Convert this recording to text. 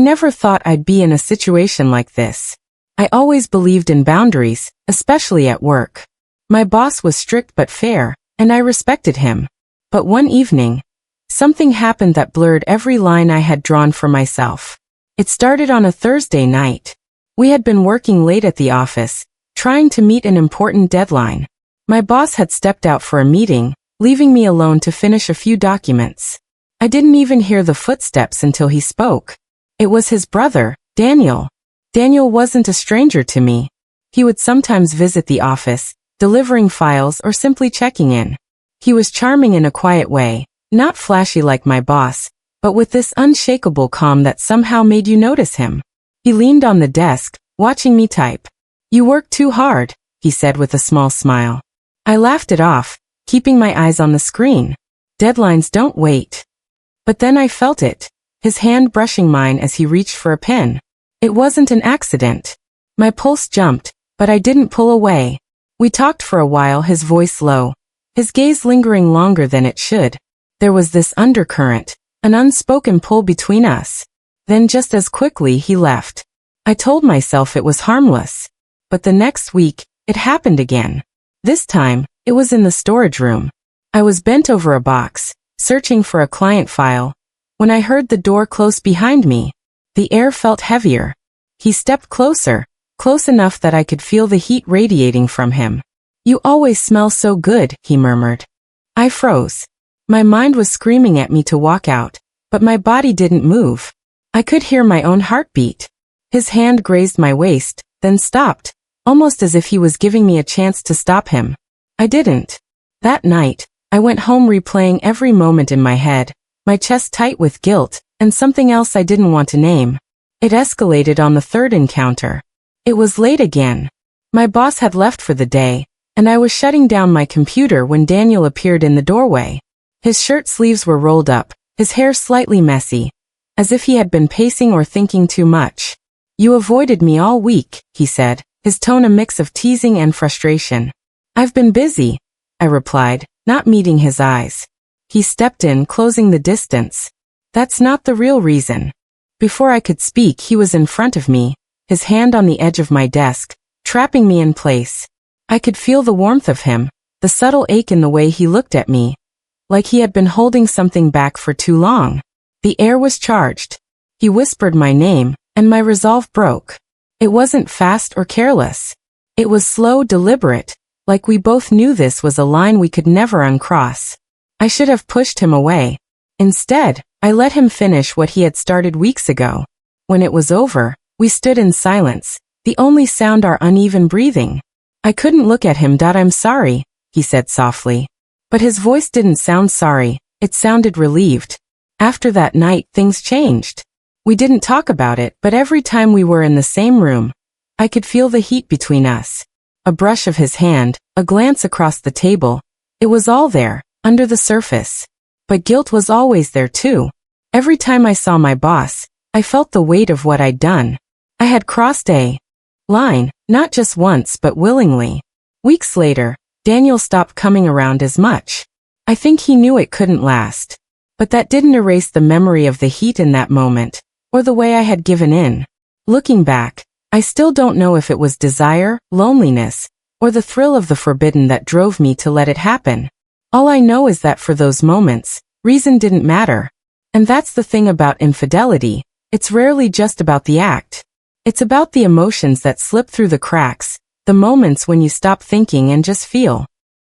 never thought I'd be in a situation like this. I always believed in boundaries, especially at work. My boss was strict but fair, and I respected him. But one evening, something happened that blurred every line I had drawn for myself. It started on a Thursday night. We had been working late at the office, trying to meet an important deadline. My boss had stepped out for a meeting, leaving me alone to finish a few documents. I didn't even hear the footsteps until he spoke. It was his brother, Daniel. Daniel wasn't a stranger to me. He would sometimes visit the office, delivering files or simply checking in. He was charming in a quiet way, not flashy like my boss, but with this unshakable calm that somehow made you notice him. He leaned on the desk, watching me type. "You work too hard," he said with a small smile. I laughed it off, keeping my eyes on the screen. Deadlines don't wait. But then I felt it, his hand brushing mine as he reached for a pen. It wasn't an accident. My pulse jumped, but I didn't pull away. We talked for a while, his voice low, his gaze lingering longer than it should. There was this undercurrent, an unspoken pull between us. Then just as quickly he left. I told myself it was harmless. But the next week, it happened again. This time, it was in the storage room. I was bent over a box, searching for a client file, when I heard the door close behind me. The air felt heavier. He stepped closer, close enough that I could feel the heat radiating from him. "You always smell so good," he murmured. I froze. My mind was screaming at me to walk out, but my body didn't move. I could hear my own heartbeat. His hand grazed my waist, then stopped, almost as if he was giving me a chance to stop him. I didn't. That night, I went home replaying every moment in my head, my chest tight with guilt, and something else I didn't want to name. It escalated on the third encounter. It was late again. My boss had left for the day, and I was shutting down my computer when Daniel appeared in the doorway. His shirt sleeves were rolled up, his hair slightly messy, as if he had been pacing or thinking too much. "You avoided me all week," he said, his tone a mix of teasing and frustration. "I've been busy," I replied, not meeting his eyes. He stepped in, closing the distance. "That's not the real reason." Before I could speak, he was in front of me, his hand on the edge of my desk, trapping me in place. I could feel the warmth of him, the subtle ache in the way he looked at me, like he had been holding something back for too long. The air was charged. He whispered my name, and my resolve broke. It wasn't fast or careless. It was slow, deliberate, like we both knew this was a line we could never uncross. I should have pushed him away. Instead, I let him finish what he had started weeks ago. When it was over, we stood in silence, the only sound our uneven breathing. I couldn't look at him. "I'm sorry," he said softly. But his voice didn't sound sorry, it sounded relieved. After that night, things changed. We didn't talk about it, but every time we were in the same room, I could feel the heat between us. A brush of his hand, a glance across the table. It was all there, under the surface. But guilt was always there too. Every time I saw my boss, I felt the weight of what I'd done. I had crossed a line, not just once but willingly. Weeks later, Daniel stopped coming around as much. I think he knew it couldn't last. But that didn't erase the memory of the heat in that moment, or the way I had given in. Looking back, I still don't know if it was desire, loneliness, or the thrill of the forbidden that drove me to let it happen. All I know is that for those moments, reason didn't matter. And that's the thing about infidelity, it's rarely just about the act. It's about the emotions that slip through the cracks, the moments when you stop thinking and just feel.